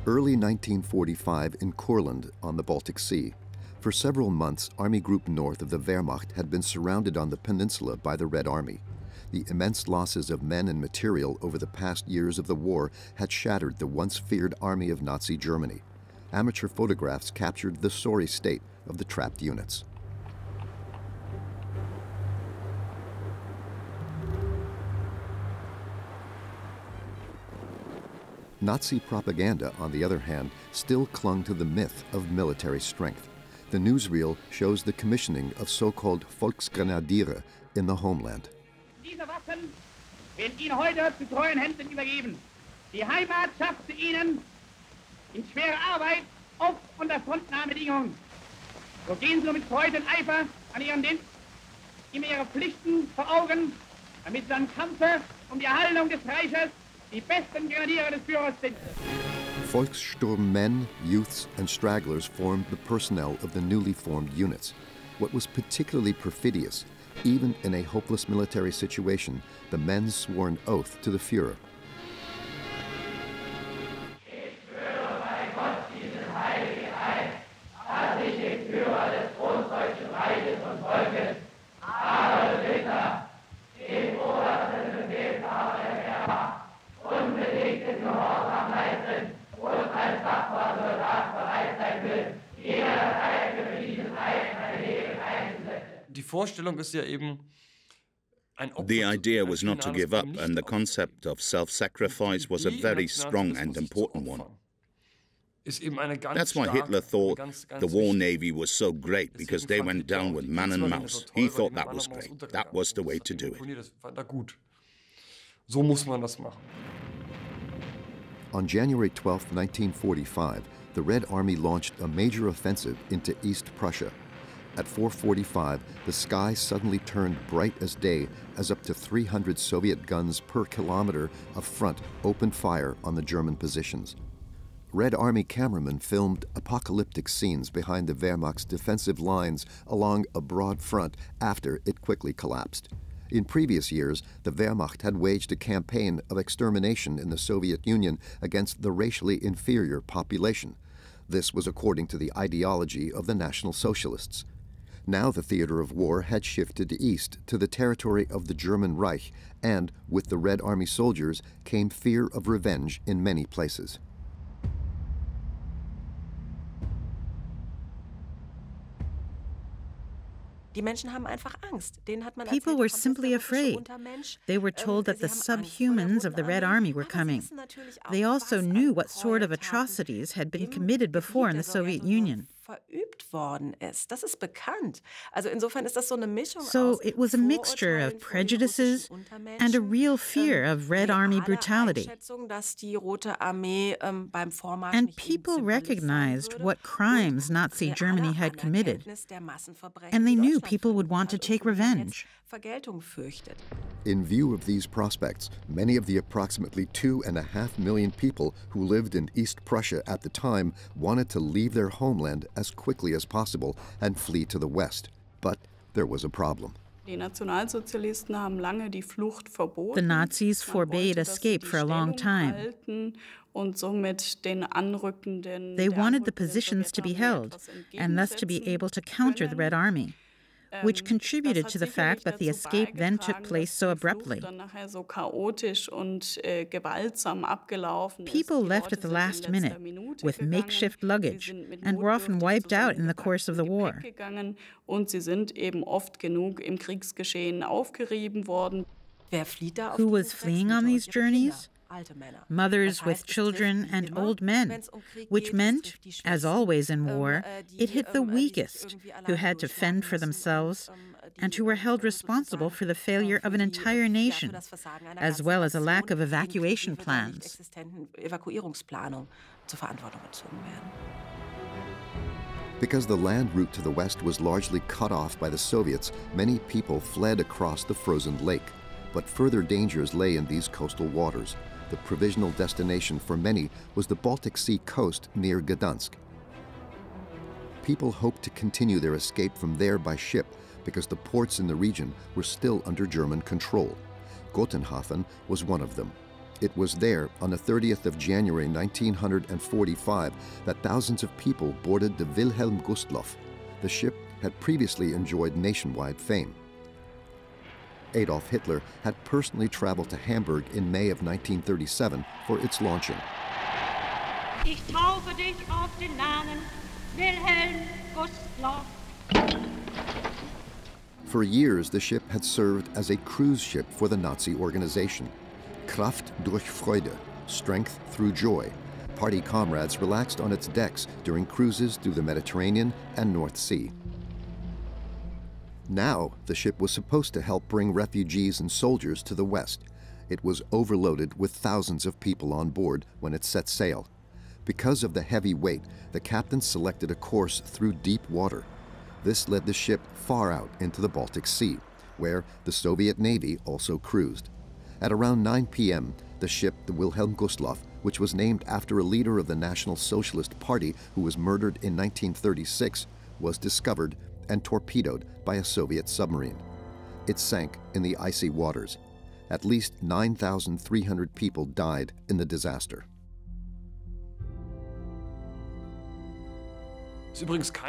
Early 1945 in Courland on the Baltic Sea. For several months, Army Group North of the Wehrmacht had been surrounded on the peninsula by the Red Army. The immense losses of men and material over the past years of the war had shattered the once feared army of Nazi Germany. Amateur photographs captured the sorry state of the trapped units. Nazi propaganda, on the other hand, still clung to the myth of military strength. The newsreel shows the commissioning of so-called Volksgrenadiere in the homeland. Diese Waffen werden Ihnen heute zu treuen Händen übergeben. Die Heimat schafft sie Ihnen in schwerer Arbeit auf unter Frontnahmebedingungen. So gehen Sie mit Freude und Eifer an Ihren Dienst, immer Ihre Pflichten vor Augen, damit Sie am Kampfe um die Erhaltung des Reiches die besten Grenadiere des Führers sind. Volkssturm men, youths, and stragglers formed the personnel of the newly formed units. What was particularly perfidious, even in a hopeless military situation, the men swore an oath to the Führer. The idea was not to give up, and the concept of self-sacrifice was a very strong and important one. That's why Hitler thought the war navy was so great, because they went down with man and mouse. He thought that was great. That was the way to do it. On January 12, 1945, the Red Army launched a major offensive into East Prussia. At 4:45, the sky suddenly turned bright as day as up to 300 Soviet guns per kilometer of front opened fire on the German positions. Red Army cameramen filmed apocalyptic scenes behind the Wehrmacht's defensive lines along a broad front after it quickly collapsed. In previous years, the Wehrmacht had waged a campaign of extermination in the Soviet Union against the racially inferior population. This was according to the ideology of the National Socialists. Now the theater of war had shifted east to the territory of the German Reich, and with the Red Army soldiers came fear of revenge in many places. People were simply afraid. They were told that the subhumans of the Red Army were coming. They also knew what sort of atrocities had been committed before in the Soviet Union. So it was a mixture of prejudices and a real fear of Red Army brutality. And people recognized what crimes Nazi Germany had committed, and they knew people would want to take revenge. In view of these prospects, many of the approximately 2.5 million people who lived in East Prussia at the time wanted to leave their homeland as quickly as possible and flee to the west. But there was a problem. The Nazis forbade escape for a long time. They wanted the positions to be held, and thus to be able to counter the Red Army, which contributed to the fact that the escape then took place so abruptly. People left at the last minute with makeshift luggage and were often wiped out in the course of the war. Who was fleeing on these journeys? Mothers with children and old men, which meant, as always in war, it hit the weakest, who had to fend for themselves and who were held responsible for the failure of an entire nation, as well as a lack of evacuation plans. Because the land route to the west was largely cut off by the Soviets, many people fled across the frozen lake. But further dangers lay in these coastal waters. The provisional destination for many was the Baltic Sea coast near Gdansk. People hoped to continue their escape from there by ship because the ports in the region were still under German control. Gotenhafen was one of them. It was there, on the 30th of January 1945, that thousands of people boarded the Wilhelm Gustloff. The ship had previously enjoyed nationwide fame. Adolf Hitler had personally traveled to Hamburg in May of 1937 for its launching. Ich taufe dich auf den Namen Wilhelm Gustloff. For years, the ship had served as a cruise ship for the Nazi organization. Kraft durch Freude, strength through joy. Party comrades relaxed on its decks during cruises through the Mediterranean and North Sea. Now, the ship was supposed to help bring refugees and soldiers to the West. It was overloaded with thousands of people on board when it set sail. Because of the heavy weight, the captain selected a course through deep water. This led the ship far out into the Baltic Sea, where the Soviet Navy also cruised. At around 9 p.m., the ship, the Wilhelm Gustloff, which was named after a leader of the National Socialist Party who was murdered in 1936, was discovered and torpedoed by a Soviet submarine. It sank in the icy waters. At least 9,300 people died in the disaster.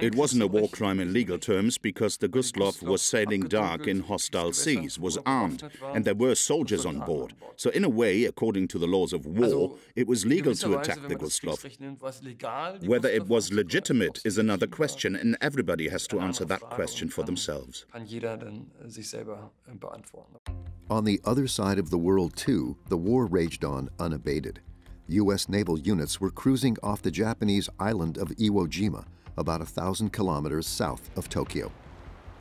It wasn't a war crime in legal terms because the Gustloff was sailing dark in hostile seas, was armed, and there were soldiers on board. So in a way, according to the laws of war, it was legal to attack the Gustloff. Whether it was legitimate is another question, and everybody has to answer that question for themselves. On the other side of the world, too, the war raged on unabated. U.S. naval units were cruising off the Japanese island of Iwo Jima, about 1,000 kilometers south of Tokyo.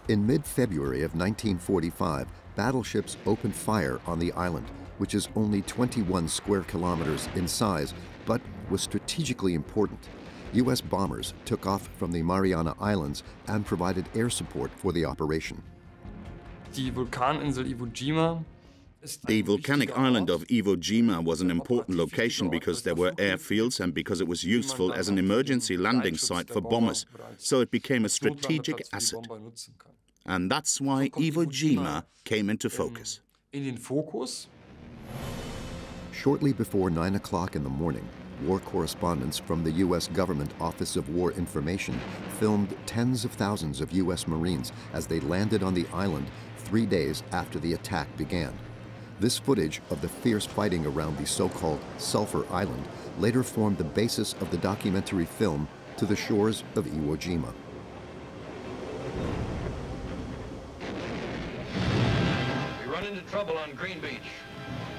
In mid-February of 1945, battleships opened fire on the island, which is only 21 square kilometers in size, but was strategically important. U.S. bombers took off from the Mariana Islands and provided air support for the operation. The volcanic island of Iwo Jima was an important location because there were airfields and because it was useful as an emergency landing site for bombers, so it became a strategic asset. And that's why Iwo Jima came into focus. Shortly before 9 o'clock in the morning, war correspondents from the U.S. Government Office of War Information filmed tens of thousands of U.S. Marines as they landed on the island 3 days after the attack began. This footage of the fierce fighting around the so-called Sulphur Island later formed the basis of the documentary film To the Shores of Iwo Jima. We run into trouble on Green Beach.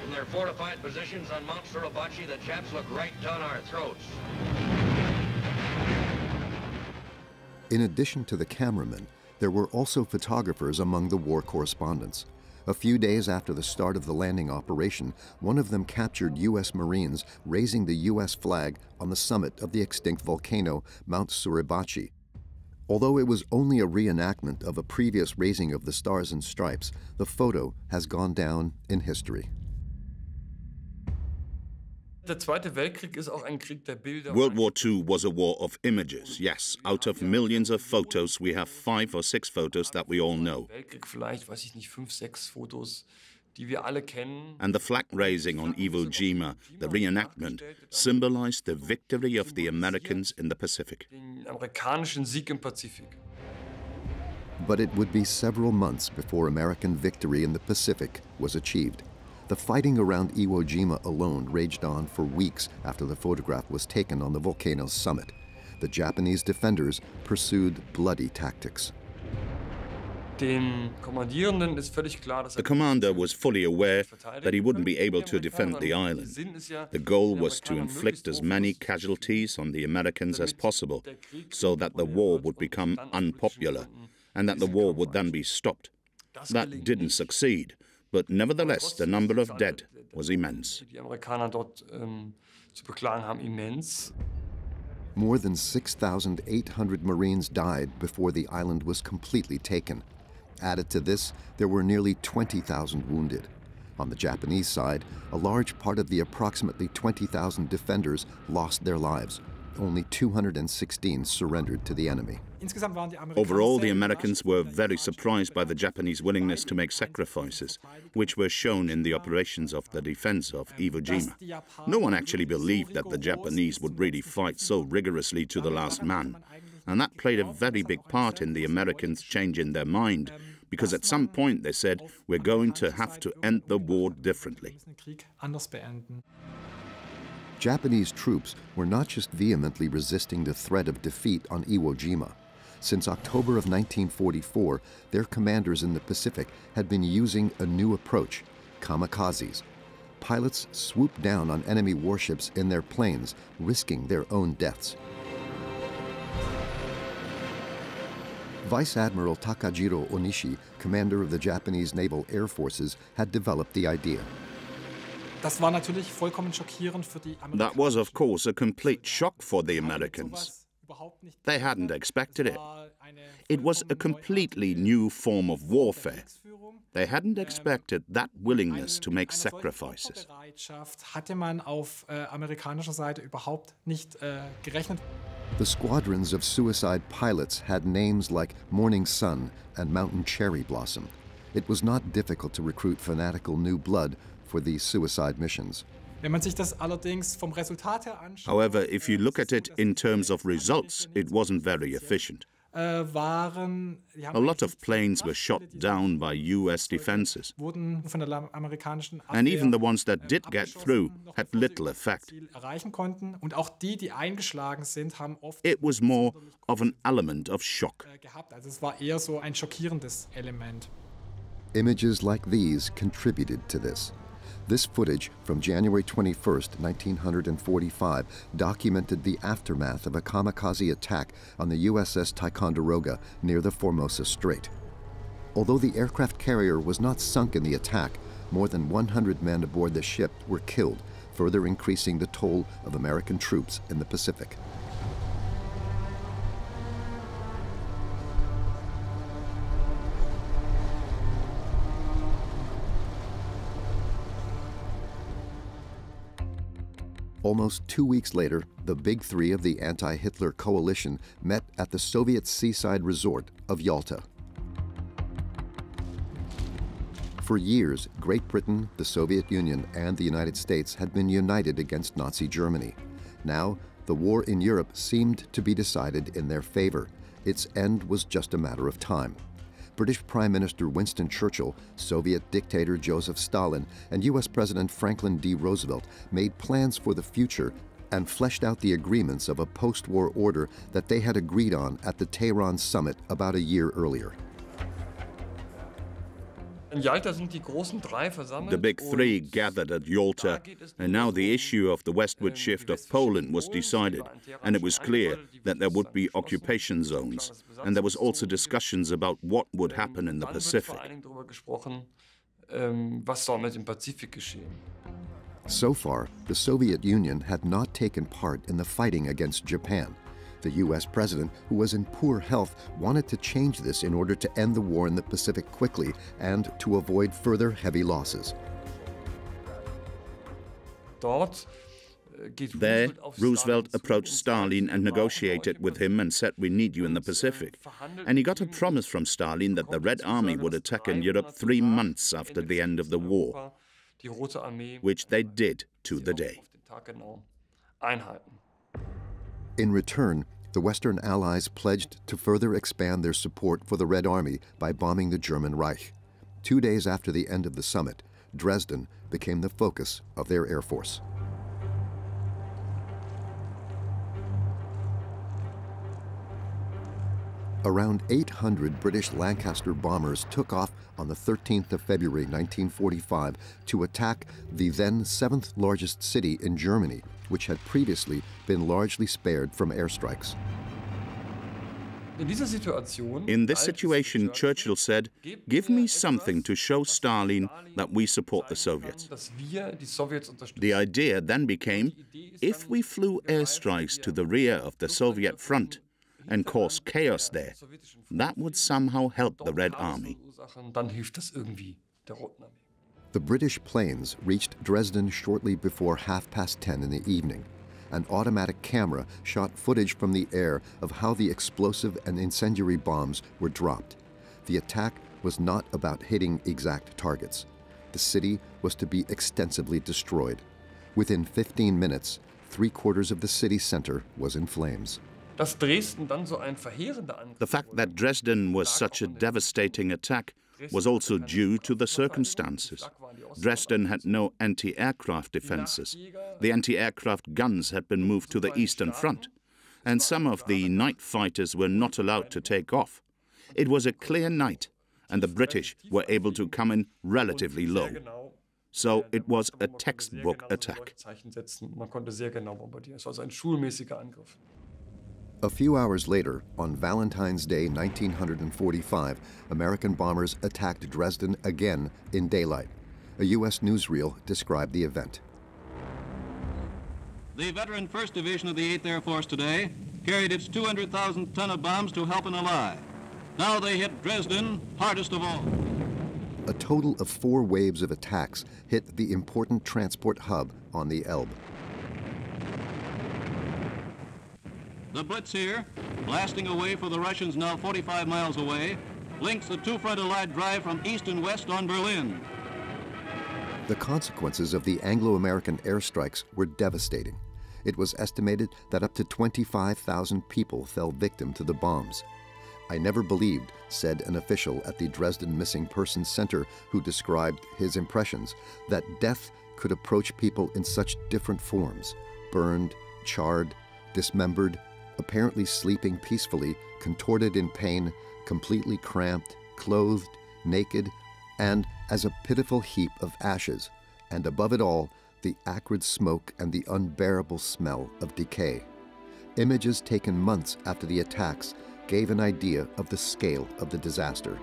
From their fortified positions on Mount Suribachi, the Japs look right down our throats. In addition to the cameramen, there were also photographers among the war correspondents. A few days after the start of the landing operation, one of them captured U.S. Marines raising the U.S. flag on the summit of the extinct volcano, Mount Suribachi. Although it was only a reenactment of a previous raising of the Stars and Stripes, the photo has gone down in history. World War II was a war of images, yes. Out of millions of photos, we have 5 or 6 photos that we all know. And the flag raising on Iwo Jima, the reenactment, symbolized the victory of the Americans in the Pacific. But it would be several months before American victory in the Pacific was achieved. The fighting around Iwo Jima alone raged on for weeks after the photograph was taken on the volcano's summit. The Japanese defenders pursued bloody tactics. The commander was fully aware that he wouldn't be able to defend the island. The goal was to inflict as many casualties on the Americans as possible, so that the war would become unpopular, and that the war would then be stopped. That didn't succeed. But nevertheless, the number of dead was immense. More than 6,800 Marines died before the island was completely taken. Added to this, there were nearly 20,000 wounded. On the Japanese side, a large part of the approximately 20,000 defenders lost their lives. only 216 surrendered to the enemy. Overall, the Americans were very surprised by the Japanese willingness to make sacrifices, which were shown in the operations of the defense of Iwo Jima. No one actually believed that the Japanese would really fight so rigorously to the last man, and that played a very big part in the Americans changing their mind, because at some point they said, we're going to have to end the war differently. Japanese troops were not just vehemently resisting the threat of defeat on Iwo Jima. Since October of 1944, their commanders in the Pacific had been using a new approach, kamikazes. Pilots swooped down on enemy warships in their planes, risking their own deaths. Vice Admiral Takajiro Onishi, commander of the Japanese Naval Air Forces, had developed the idea. That was, of course, a complete shock for the Americans. They hadn't expected it. It was a completely new form of warfare. They hadn't expected that willingness to make sacrifices. The squadrons of suicide pilots had names like Morning Sun and Mountain Cherry Blossom. It was not difficult to recruit fanatical new blood for these suicide missions. However, if you look at it in terms of results, it wasn't very efficient. A lot of planes were shot down by US defenses, and even the ones that did get through had little effect. It was more of an element of shock. Images like these contributed to this. This footage from January 21, 1945, documented the aftermath of a kamikaze attack on the USS Ticonderoga near the Formosa Strait. Although the aircraft carrier was not sunk in the attack, more than 100 men aboard the ship were killed, further increasing the toll of American troops in the Pacific. Almost 2 weeks later, the Big Three of the anti-Hitler coalition met at the Soviet seaside resort of Yalta. For years, Great Britain, the Soviet Union, and the United States had been united against Nazi Germany. Now, the war in Europe seemed to be decided in their favor. Its end was just a matter of time. British Prime Minister Winston Churchill, Soviet dictator Joseph Stalin, and US President Franklin D. Roosevelt made plans for the future and fleshed out the agreements of a post-war order that they had agreed on at the Tehran summit about a year earlier. The Big Three gathered at Yalta, and now the issue of the westward shift of Poland was decided, and it was clear that there would be occupation zones, and there was also discussions about what would happen in the Pacific. So far, the Soviet Union had not taken part in the fighting against Japan. The US president, who was in poor health, wanted to change this in order to end the war in the Pacific quickly and to avoid further heavy losses. There, Roosevelt approached Stalin and negotiated with him and said, we need you in the Pacific. And he got a promise from Stalin that the Red Army would attack in Europe 3 months after the end of the war, which they did to the day. In return, the Western Allies pledged to further expand their support for the Red Army by bombing the German Reich. 2 days after the end of the summit, Dresden became the focus of their air force. Around 800 British Lancaster bombers took off on the 13th of February 1945 to attack the then 7th largest city in Germany, which had previously been largely spared from airstrikes. In this situation, Churchill said, give me something to show Stalin that we support the Soviets. The idea then became, if we flew airstrikes to the rear of the Soviet front and cause chaos there, that would somehow help the Red Army. The British planes reached Dresden shortly before 10:30 in the evening. an automatic camera shot footage from the air of how the explosive and incendiary bombs were dropped. The attack was not about hitting exact targets. The city was to be extensively destroyed. Within 15 minutes, 3/4 of the city center was in flames. The fact that Dresden was such a devastating attack was also due to the circumstances. Dresden had no anti-aircraft defenses. The anti-aircraft guns had been moved to the Eastern Front, and some of the night fighters were not allowed to take off. It was a clear night, and the British were able to come in relatively low. So it was a textbook attack. A few hours later, on Valentine's Day 1945, American bombers attacked Dresden again in daylight. A U.S. newsreel described the event. The veteran 1st Division of the 8th Air Force today carried its 200,000 ton of bombs to help an ally. Now they hit Dresden hardest of all. A total of 4 waves of attacks hit the important transport hub on the Elbe. The Blitz here, blasting away for the Russians now 45 miles away, links the two-front Allied drive from east and west on Berlin. The consequences of the Anglo-American airstrikes were devastating. It was estimated that up to 25,000 people fell victim to the bombs. "I never believed," said an official at the Dresden Missing Persons Center who described his impressions, "that death could approach people in such different forms: burned, charred, dismembered, apparently sleeping peacefully, contorted in pain, completely cramped, clothed, naked, and as a pitiful heap of ashes, and above it all, the acrid smoke and the unbearable smell of decay." Images taken months after the attacks gave an idea of the scale of the disaster.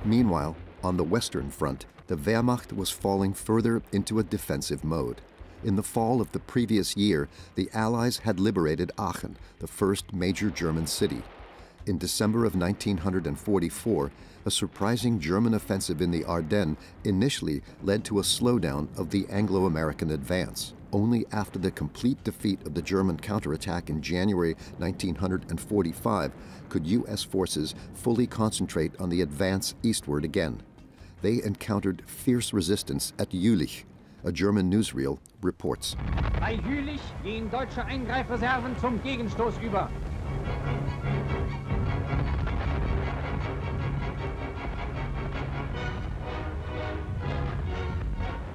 Meanwhile, on the Western Front, the Wehrmacht was falling further into a defensive mode. In the fall of the previous year, the Allies had liberated Aachen, the first major German city. In December of 1944, a surprising German offensive in the Ardennes initially led to a slowdown of the Anglo-American advance. Only after the complete defeat of the German counterattack in January 1945 could U.S. forces fully concentrate on the advance eastward again. They encountered fierce resistance at Jülich. A German newsreel reports. Bei Jülich gehen deutsche Eingreifreserven zum Gegenstoß über.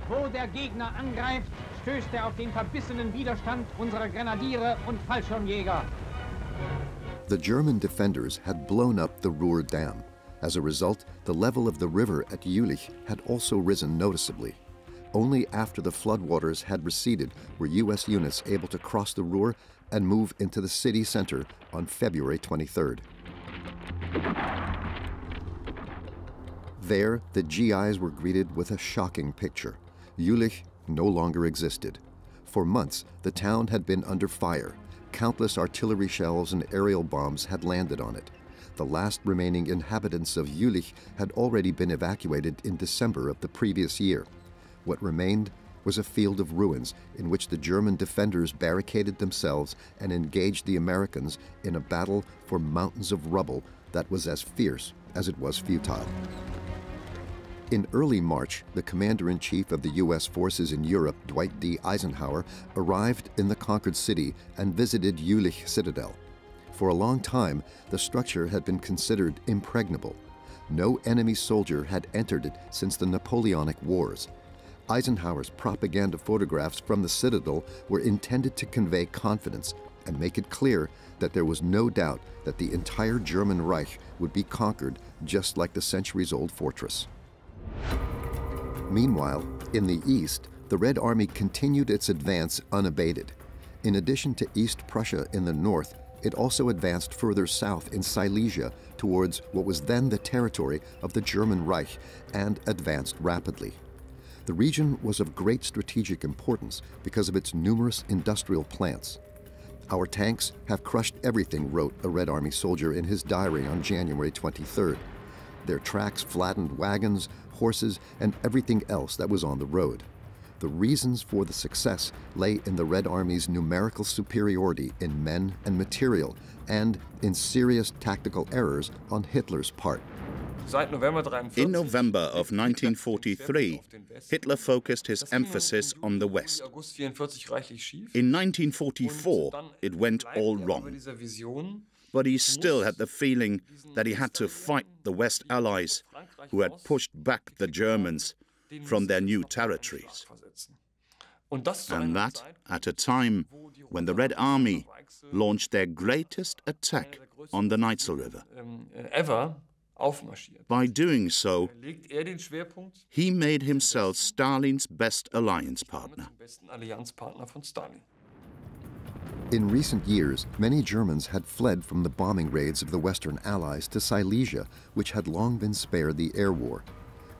Wo der Gegner angreift, stößt auf den verbissenen Widerstand unserer Grenadiere und Fallschirmjäger. The German defenders had blown up the Ruhr Dam. As a result, the level of the river at Jülich had also risen noticeably. Only after the floodwaters had receded were U.S. units able to cross the Ruhr and move into the city center on February 23rd. There, the GIs were greeted with a shocking picture. Jülich no longer existed. For months, the town had been under fire. Countless artillery shells and aerial bombs had landed on it. The last remaining inhabitants of Jülich had already been evacuated in December of the previous year. What remained was a field of ruins in which the German defenders barricaded themselves and engaged the Americans in a battle for mountains of rubble that was as fierce as it was futile. In early March, the commander-in-chief of the U.S. forces in Europe, Dwight D. Eisenhower, arrived in the conquered city and visited Jülich Citadel. For a long time, the structure had been considered impregnable. No enemy soldier had entered it since the Napoleonic Wars. Eisenhower's propaganda photographs from the citadel were intended to convey confidence and make it clear that there was no doubt that the entire German Reich would be conquered just like the centuries-old fortress. Meanwhile, in the east, the Red Army continued its advance unabated. In addition to East Prussia in the north, it also advanced further south in Silesia towards what was then the territory of the German Reich and advanced rapidly. The region was of great strategic importance because of its numerous industrial plants. "Our tanks have crushed everything," wrote a Red Army soldier in his diary on January 23rd. Their tracks flattened wagons, horses, and everything else that was on the road. the reasons for the success lay in the Red Army's numerical superiority in men and material, and in serious tactical errors on Hitler's part. In November of 1943, Hitler focused his emphasis on the West. In 1944, it went all wrong. But he still had the feeling that he had to fight the West allies who had pushed back the Germans from their new territories. And that at a time when the Red Army launched their greatest attack on the Neitzel River. By doing so, he made himself Stalin's best alliance partner. In recent years, many Germans had fled from the bombing raids of the Western Allies to Silesia, which had long been spared the air war.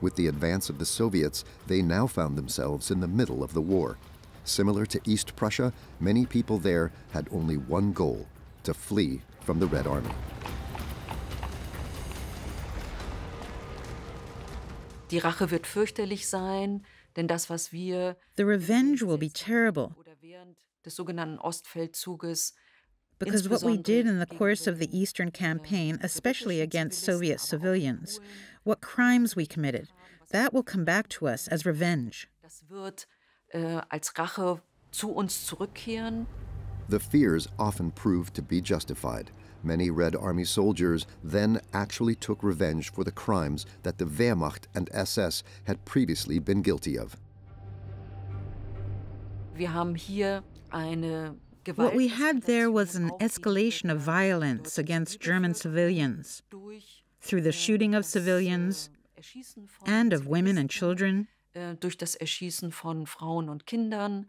With the advance of the Soviets, they now found themselves in the middle of the war. Similar to East Prussia, many people there had only one goal: to flee from the Red Army. Die Rache wird fürchterlich sein, denn das, was wir The revenge will be terrible, des sogenannten Ostfeldzuges, because what we did in the course of the Eastern Campaign, especially against Soviet civilians, what crimes we committed, that will come back to us as revenge. das wird als Rache zu uns zurückkehren. The fears often proved to be justified. Many Red Army soldiers then actually took revenge for the crimes that the Wehrmacht and SS had previously been guilty of. Wir haben hier eine What we had there was an escalation of violence against German civilians through the shooting of civilians and of women and children, durch das Erschießen von Frauen und Kindern,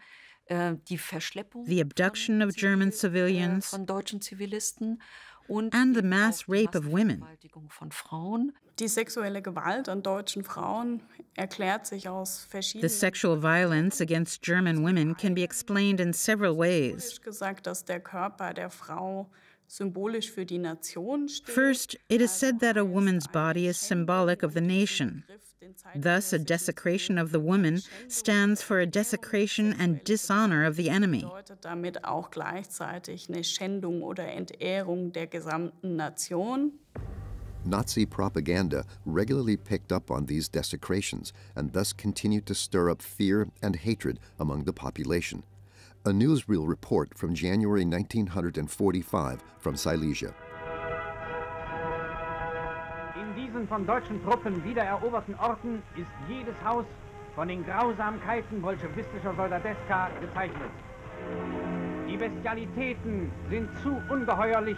die Verschleppung the abduction of German civilians, von deutschen Zivilisten und and the mass rape of women. Vergewaltigung von Frauen. Die sexuelle Gewalt an deutschen Frauen erklärt sich aus The verschiedenen. sexual violence against German women can be explained in several ways. Gesagt, dass der Körper der Frau symbolisch für die Nation steht. First, it is said that a woman's body is symbolic of the nation. Thus, a desecration of the woman stands for a desecration and dishonor of the enemy. Bedeutet damit auch gleichzeitig eine Schändung oder Entehrung der gesamten Nation. Nazi propaganda regularly picked up on these desecrations and thus continued to stir up fear and hatred among the population. A newsreel report from January 1945 from Silesia. In diesen von deutschen Truppen wiedereroberten Orten ist jedes Haus von den Grausamkeiten bolschewistischer Soldateska gezeichnet. Die Bestialitäten sind zu ungeheuerlich,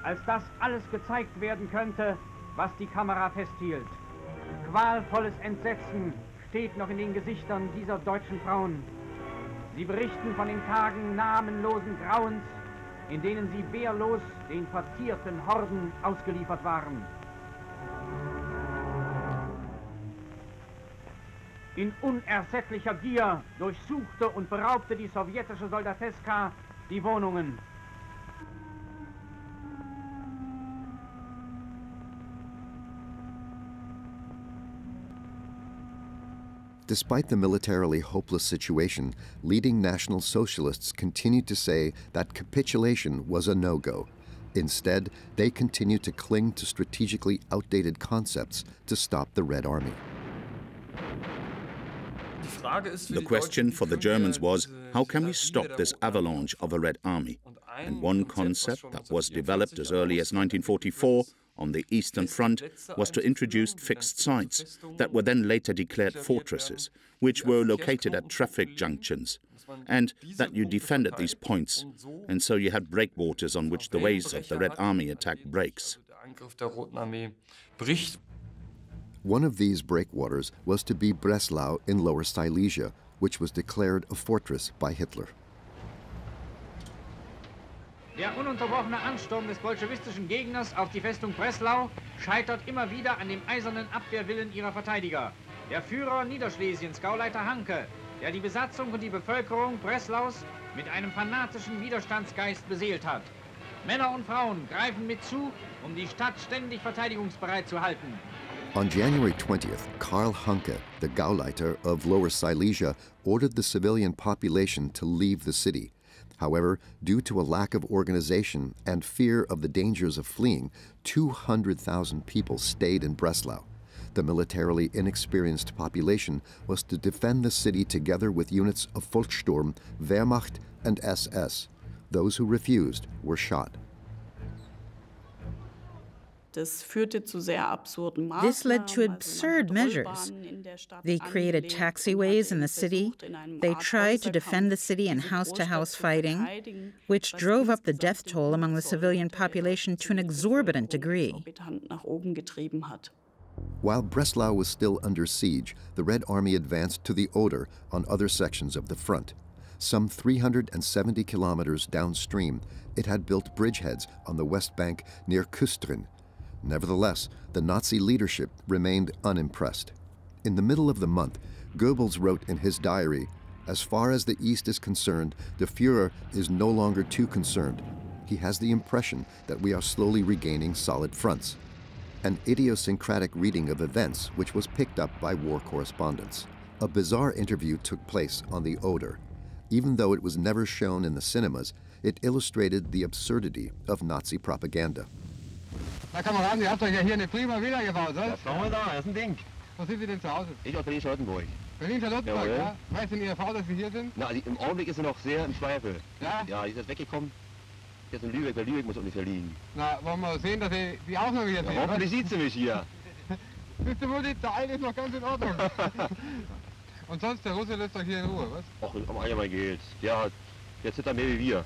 als dass alles gezeigt werden könnte, was die Kamera festhielt. Qualvolles Entsetzen steht noch in den Gesichtern dieser deutschen Frauen. Sie berichten von den Tagen namenlosen Grauens, in denen sie wehrlos den vertierten Horden ausgeliefert waren. In unersättlicher Gier durchsuchte und beraubte die sowjetische Soldateska die Wohnungen. Despite the militarily hopeless situation, leading National Socialists continued to say that capitulation was a no-go. Instead, they continued to cling to strategically outdated concepts to stop the Red Army. The question for the Germans was, how can we stop this avalanche of a Red Army? And one concept that was developed as early as 1944 on the Eastern Front was to introduce fixed sites that were then later declared fortresses, which were located at traffic junctions, and that you defended these points, and so you had breakwaters on which the waves of the Red Army attack breaks. One of these breakwaters was to be Breslau in Lower Silesia, which was declared a fortress by Hitler. Der ununterbrochene Ansturm des bolschewistischen Gegners auf die Festung Breslau scheitert immer wieder an dem eisernen Abwehrwillen ihrer Verteidiger. Der Führer Niederschlesiens, Gauleiter Hanke, der die Besatzung und die Bevölkerung Breslaus mit einem fanatischen Widerstandsgeist beseelt hat. Männer und Frauen greifen mit zu, um die Stadt ständig verteidigungsbereit zu halten. On January 20th, Karl Hanke, the Gauleiter of Lower Silesia, ordered the civilian population to leave the city. However, due to a lack of organization and fear of the dangers of fleeing, 200,000 people stayed in Breslau. The militarily inexperienced population was to defend the city together with units of Volkssturm, Wehrmacht, and SS. Those who refused were shot. This led to absurd measures. They created taxiways in the city. They tried to defend the city in house-to-house fighting, which drove up the death toll among the civilian population to an exorbitant degree. While Breslau was still under siege, the Red Army advanced to the Oder on other sections of the front. Some 370 kilometers downstream, it had built bridgeheads on the west bank near Küstrin. Nevertheless, the Nazi leadership remained unimpressed. In the middle of the month, Goebbels wrote in his diary, "As far as the East is concerned, the Führer is no longer too concerned. He has the impression that we are slowly regaining solid fronts." An idiosyncratic reading of events which was picked up by war correspondents. A bizarre interview took place on the Oder. Even though it was never shown in the cinemas, it illustrated the absurdity of Nazi propaganda. Na Kameraden, ihr habt euch ja hier eine prima Villa gebaut, oder? Das machen wir da, das ist ein Ding. Wo sind Sie denn zu Hause? Ich aus Berlin-Charlottenburg. Berlin-Charlottenburg, ja? Weiß denn Ihre Frau, dass Sie hier sind? Na, im Augenblick ist sie noch sehr im Zweifel. Ja? Ja, die ist jetzt weggekommen. Jetzt in Lübeck, weil Lübeck muss ungefähr liegen. Na, wollen wir sehen, dass Sie auch noch hier sind? Ja, hoffentlich sieht sie mich hier. Wisst ihr, Mutti, der eine ist noch ganz in Ordnung. Und sonst, der Russe lässt euch hier in Ruhe, was? Ach, am einmal geht's. Der zittert mehr wie wir.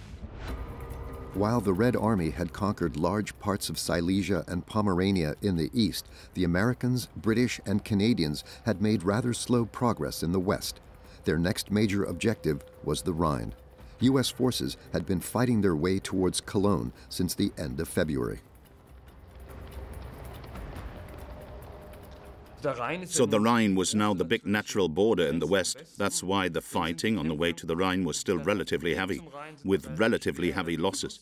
While the Red Army had conquered large parts of Silesia and Pomerania in the east, the Americans, British, and Canadians had made rather slow progress in the west. Their next major objective was the Rhine. U.S. forces had been fighting their way towards Cologne since the end of February. So the Rhine was now the big natural border in the west. That's why the fighting on the way to the Rhine was still relatively heavy, with relatively heavy losses.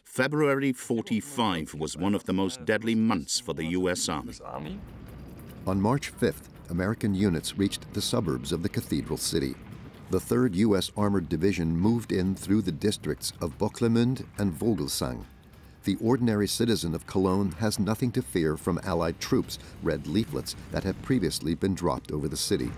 February 45 was one of the most deadly months for the U.S. Army. On March 5th, American units reached the suburbs of the cathedral city. The 3rd U.S. Armored Division moved in through the districts of Bocklemund and Vogelsang. The ordinary citizen of Cologne has nothing to fear from Allied troops, read leaflets that had previously been dropped over the city.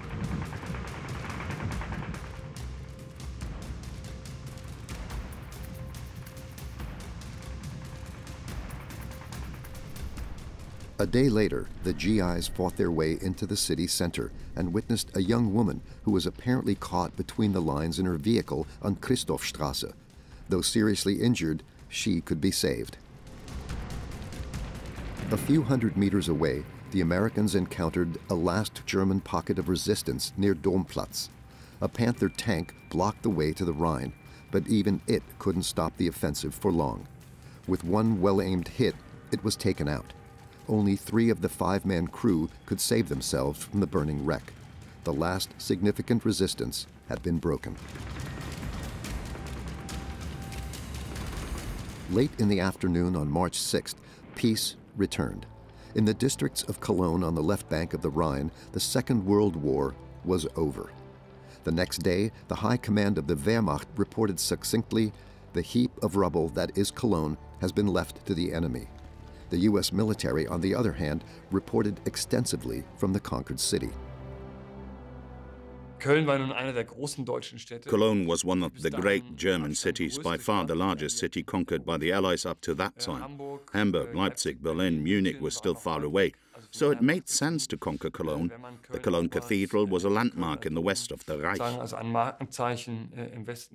A day later, the GIs fought their way into the city center and witnessed a young woman who was apparently caught between the lines in her vehicle on Christophstrasse. Though seriously injured, she could be saved. A few hundred meters away, the Americans encountered a last German pocket of resistance near Domplatz. A Panther tank blocked the way to the Rhine, but even it couldn't stop the offensive for long. With one well-aimed hit, it was taken out. Only 3 of the 5-man crew could save themselves from the burning wreck. The last significant resistance had been broken. Late in the afternoon on March 6th, peace returned. In the districts of Cologne on the left bank of the Rhine, the Second World War was over. The next day, the High Command of the Wehrmacht reported succinctly, "The heap of rubble that is Cologne has been left to the enemy." The U.S. military, on the other hand, reported extensively from the conquered city. Cologne was one of the great German cities, by far the largest city conquered by the Allies up to that time. Hamburg, Leipzig, Berlin, Munich were still far away, so it made sense to conquer Cologne. The Cologne Cathedral was a landmark in the west of the Reich.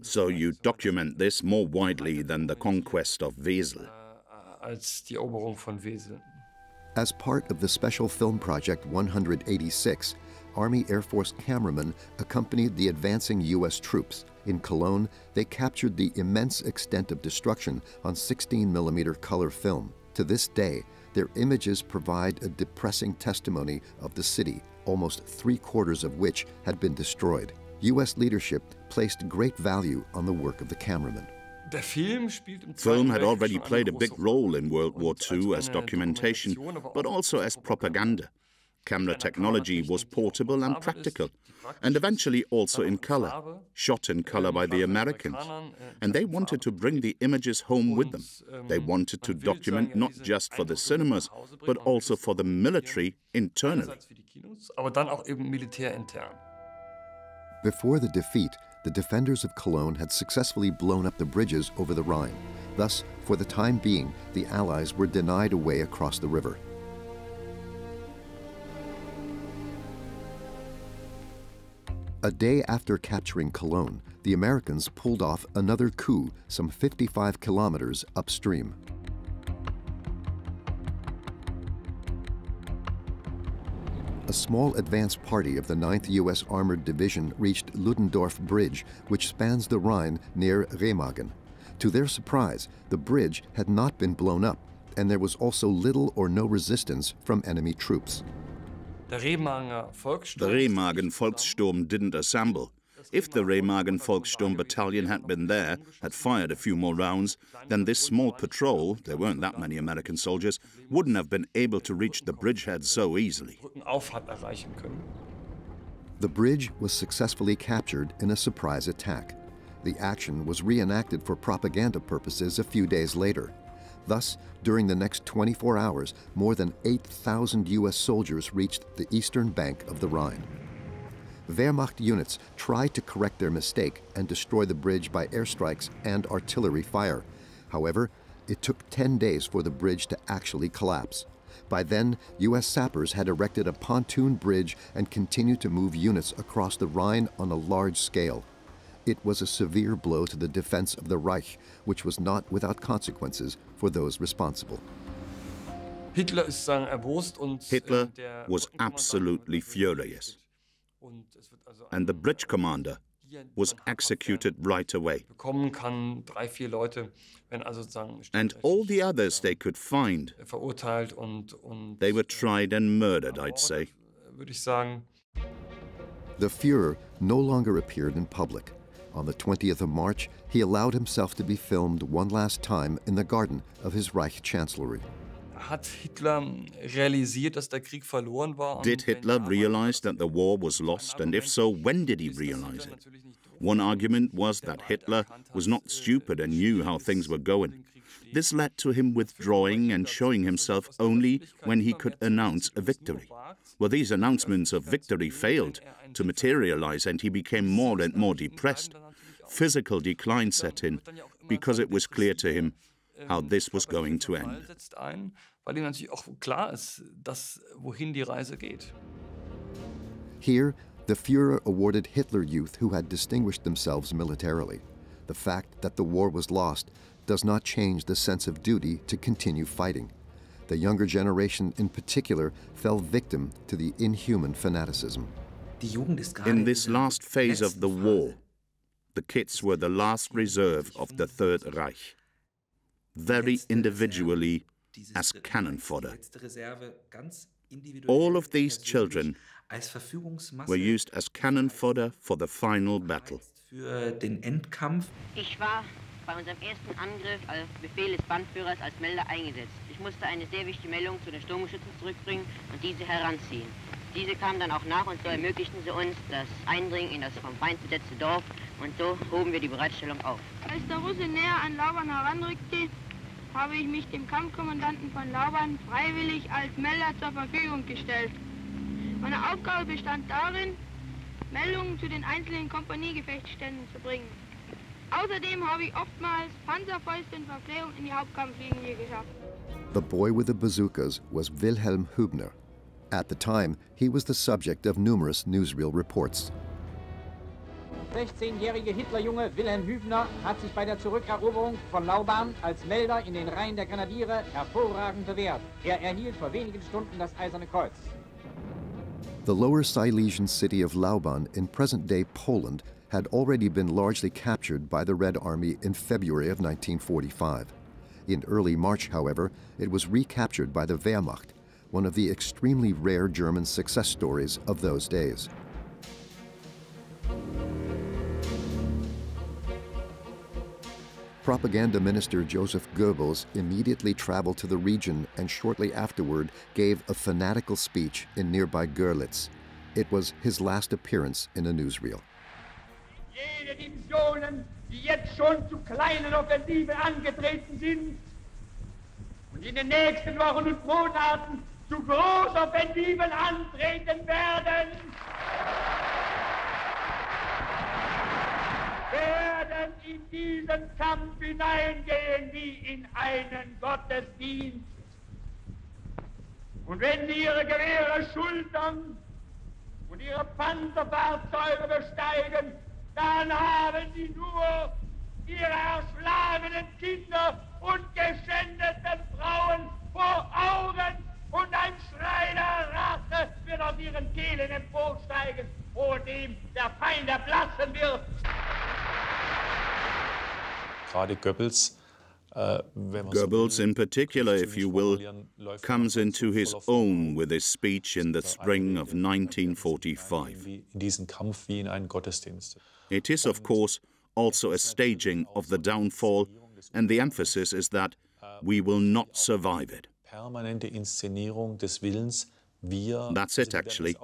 So you document this more widely than the conquest of Wesel. As part of the Special Film Project 186, Army Air Force cameramen accompanied the advancing U.S. troops. In Cologne, they captured the immense extent of destruction on 16mm color film. To this day, their images provide a depressing testimony of the city, almost 3/4 of which had been destroyed. U.S. leadership placed great value on the work of the cameramen. Film had already played a big role in World War II as documentation, but also as propaganda. Camera technology was portable and practical, and eventually also in color, shot in color by the Americans. And they wanted to bring the images home with them. They wanted to document not just for the cinemas, but also for the military internally. Before the defeat, the defenders of Cologne had successfully blown up the bridges over the Rhine. Thus, for the time being, the Allies were denied a way across the river. A day after capturing Cologne, the Americans pulled off another coup some 55 kilometers upstream. A small advance party of the 9th U.S. Armored Division reached Ludendorff Bridge, which spans the Rhine near Remagen. To their surprise, the bridge had not been blown up, and there was also little or no resistance from enemy troops. The Remagen Volkssturm didn't assemble. If the Remagen Volkssturm battalion had been there, had fired a few more rounds, then this small patrol, there weren't that many American soldiers, wouldn't have been able to reach the bridgehead so easily. The bridge was successfully captured in a surprise attack. The action was reenacted for propaganda purposes a few days later. Thus, during the next 24 hours, more than 8,000 U.S. soldiers reached the eastern bank of the Rhine. Wehrmacht units tried to correct their mistake and destroy the bridge by airstrikes and artillery fire. However, it took 10 days for the bridge to actually collapse. By then, U.S. sappers had erected a pontoon bridge and continued to move units across the Rhine on a large scale. It was a severe blow to the defense of the Reich, which was not without consequences for those responsible. Hitler was absolutely furious, and the bridge commander was executed right away. And all the others they could find, they were tried and murdered, I'd say. The Führer no longer appeared in public. On the 20th of March, he allowed himself to be filmed one last time in the garden of his Reich Chancellery. Did Hitler realize that the war was lost, and if so, when did he realize it? One argument was that Hitler was not stupid and knew how things were going. This led to him withdrawing and showing himself only when he could announce a victory. Well, these announcements of victory failed to materialize, and he became more and more depressed. Physical decline set in because it was clear to him how this was going to end. Here, the Führer awarded Hitler Youth who had distinguished themselves militarily. The fact that the war was lost does not change the sense of duty to continue fighting. The younger generation in particular fell victim to the inhuman fanaticism. In this last phase of the war, the kids were the last reserve of the Third Reich, very individually as cannon fodder. All of these children were used as cannon fodder for the final battle. Ich war bei unserem ersten Angriff auf Befehl des Bandführers als Melder eingesetzt. Ich musste eine sehr wichtige Meldung zu den Sturmgeschützen zurückbringen und diese heranziehen. Diese kamen dann auch nach und so ermöglichten sie uns das Eindringen in das vom Feind besetzte Dorf und so hoben wir die Bereitstellung auf. Als der Russe näher an Lauban heranrückte, habe ich mich dem Kampfkommandanten von Lauban freiwillig als Melder zur Verfügung gestellt. Meine Aufgabe bestand darin, Meldungen zu den einzelnen Kompaniegefechtsständen zu bringen. Außerdem habe ich oftmals Panzerfäuste und Verpflegung in die Hauptkampflinie geschafft. The boy with the bazookas was Wilhelm Hübner. At the time, he was the subject of numerous newsreel reports. 16-jährige Hitlerjunge Wilhelm Hübner hat sich bei der Zurückeroberung von Lauban als Melder in den Reihen der Grenadiere hervorragend bewährt. Er erhielt vor wenigen Stunden das Eiserne Kreuz. The Lower Silesian city of Lauban in present-day Poland had already been largely captured by the Red Army in February of 1945. In early March, however, it was recaptured by the Wehrmacht, one of the extremely rare German success stories of those days. Propaganda Minister Joseph Goebbels immediately traveled to the region and shortly afterward gave a fanatical speech in nearby Görlitz. It was his last appearance in a newsreel. Jene Divisionen, die jetzt schon zu kleinen Offensiven angetreten sind und in den nächsten Wochen und Monaten zu Großoffensiven antreten werden, werden in diesen Kampf hineingehen wie in einen Gottesdienst. Und wenn sie ihre Gewehre schultern und ihre Panzerfahrzeuge besteigen, dann haben sie nur ihre erschlagenen Kinder und geschändeten Frauen vor Augen und ein Schrei der Rache wird aus ihren Kehlen emporsteigen, vor dem der Feind erblassen wird. Goebbels, in particular, if you will, comes into his own with his speech in the spring of 1945. It is, of course, also a staging of the downfall, and the emphasis is that we will not survive it. That's it, actually.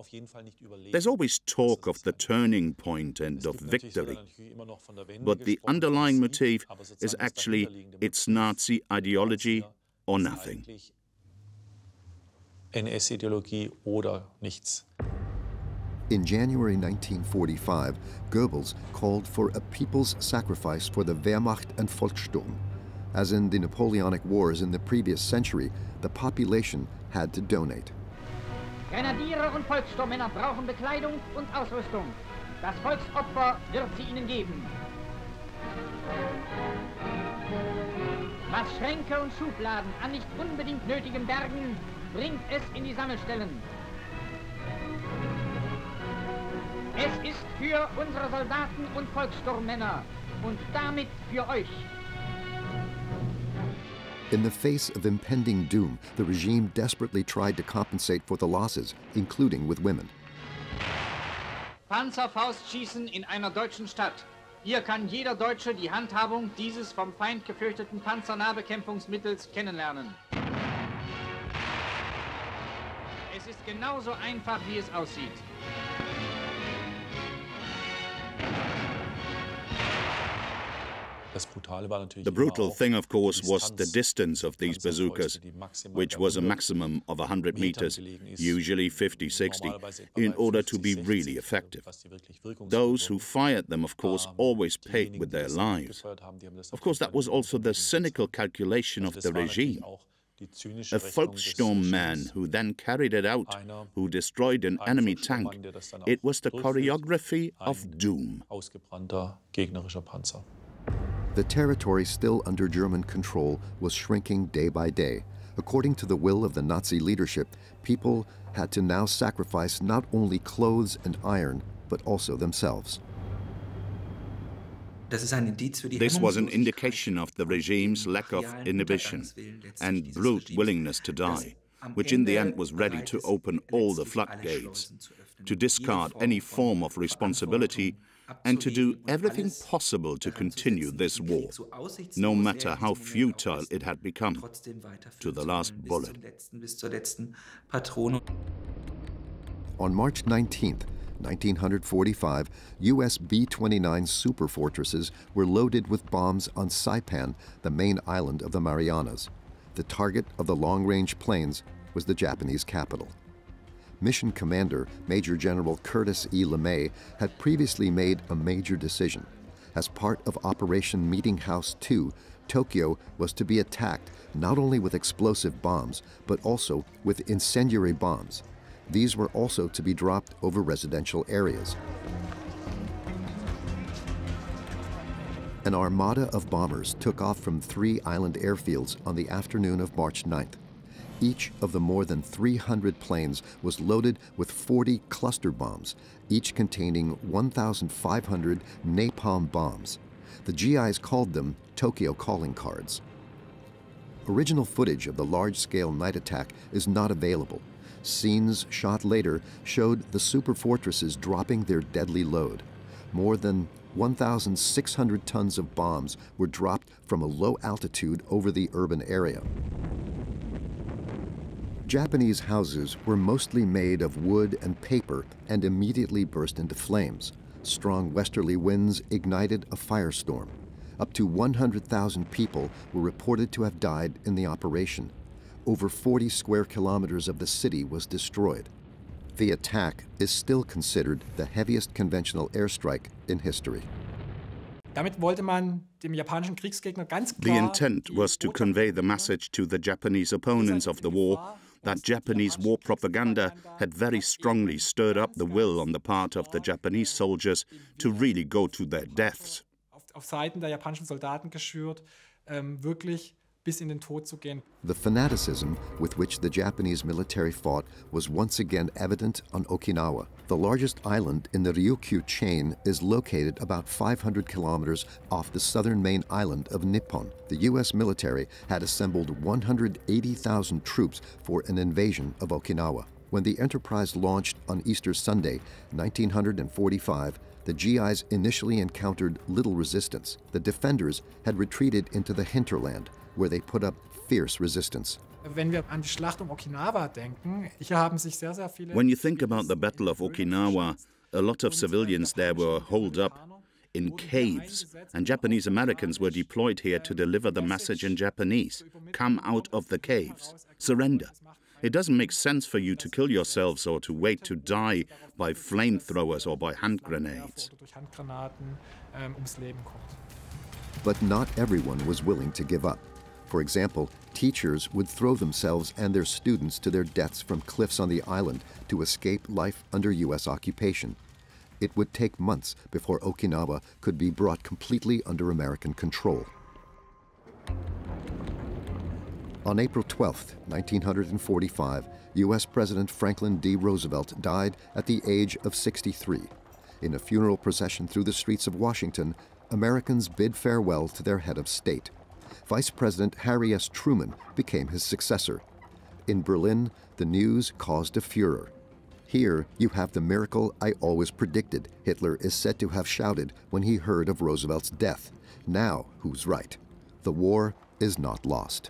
There's always talk of the turning point and of victory. But the underlying motif is actually it's Nazi ideology or nothing. NS-Ideologie oder nichts. In January 1945, Goebbels called for a people's sacrifice for the Wehrmacht and Volkssturm. As in the Napoleonic Wars in the previous century, the population had to donate. Grenadiere und Volkssturmmänner brauchen Bekleidung und Ausrüstung. Das Volksopfer wird sie ihnen geben. Was Schränke und Schubladen an nicht unbedingt nötigem bergen, bringt es in die Sammelstellen. Es ist für unsere Soldaten und Volkssturmmänner und damit für euch. In the face of impending doom, the regime desperately tried to compensate for the losses, including with women. Panzerfaustschießen in einer deutschen Stadt. Hier kann jeder Deutsche die Handhabung dieses vom Feind gefürchteten Panzernahbekämpfungsmittels kennenlernen. Es ist genauso einfach, wie es aussieht. The brutal thing, of course, was the distance of these bazookas, which was a maximum of 100 meters, usually 50, 60, in order to be really effective. Those who fired them, of course, always paid with their lives. Of course, that was also the cynical calculation of the regime. A Volkssturm man who then carried it out, who destroyed an enemy tank. It was the choreography of doom. The territory still under German control was shrinking day by day. According to the will of the Nazi leadership, people had to now sacrifice not only clothes and iron, but also themselves. This was an indication of the regime's lack of inhibition and brute willingness to die, which in the end was ready to open all the floodgates, to discard any form of responsibility, and to do everything possible to continue this war, no matter how futile it had become, to the last bullet. On March 19, 1945, U.S. B-29 superfortresses were loaded with bombs on Saipan, the main island of the Marianas. The target of the long-range planes was the Japanese capital. Mission Commander Major General Curtis E. LeMay had previously made a major decision. As part of Operation Meeting House 2, Tokyo was to be attacked not only with explosive bombs, but also with incendiary bombs. These were also to be dropped over residential areas. An armada of bombers took off from 3 island airfields on the afternoon of March 9th. Each of the more than 300 planes was loaded with 40 cluster bombs, each containing 1,500 napalm bombs. The GIs called them Tokyo calling cards. Original footage of the large-scale night attack is not available. Scenes shot later showed the superfortresses dropping their deadly load. more than 1,600 tons of bombs were dropped from a low altitude over the urban area. Japanese houses were mostly made of wood and paper and immediately burst into flames. Strong westerly winds ignited a firestorm. Up to 100,000 people were reported to have died in the operation. Over 40 square kilometers of the city was destroyed. The attack is still considered the heaviest conventional airstrike in history. Damit wollte man dem japanischen Kriegsgegner ganz klar The intent was to convey the message to the Japanese opponents of the war that Japanese war propaganda had very strongly stirred up the will on the part of the Japanese soldiers to really go to their deaths. Auf Seiten der japanischen Soldaten geschürt, wirklich bis in den Tod zu gehen. The fanaticism with which the Japanese military fought was once again evident on Okinawa. The largest island in the Ryukyu chain is located about 500 kilometers off the southern main island of Nippon. The U.S. military had assembled 180,000 troops for an invasion of Okinawa. When the enterprise launched on Easter Sunday, 1945, the GIs initially encountered little resistance. The defenders had retreated into the hinterland, where they put up fierce resistance. Wenn wir an die Schlacht Okinawa denken, hier haben sich sehr, sehr viele... When you think about the Battle of Okinawa, a lot of civilians there were holed up in caves, and Japanese Americans were deployed here to deliver the message in Japanese. Come out of the caves. Surrender. It doesn't make sense for you to kill yourselves or to wait to die by flamethrowers or by hand grenades. But not everyone was willing to give up. For example, teachers would throw themselves and their students to their deaths from cliffs on the island to escape life under U.S. occupation. It would take months before Okinawa could be brought completely under American control. On April 12, 1945, U.S. President Franklin D. Roosevelt died at the age of 63. In a funeral procession through the streets of Washington, Americans bid farewell to their head of state. Vice President Harry S. Truman became his successor. In Berlin, the news caused a furor. Here, you have the miracle I always predicted, Hitler is said to have shouted when he heard of Roosevelt's death. Now, who's right? The war is not lost.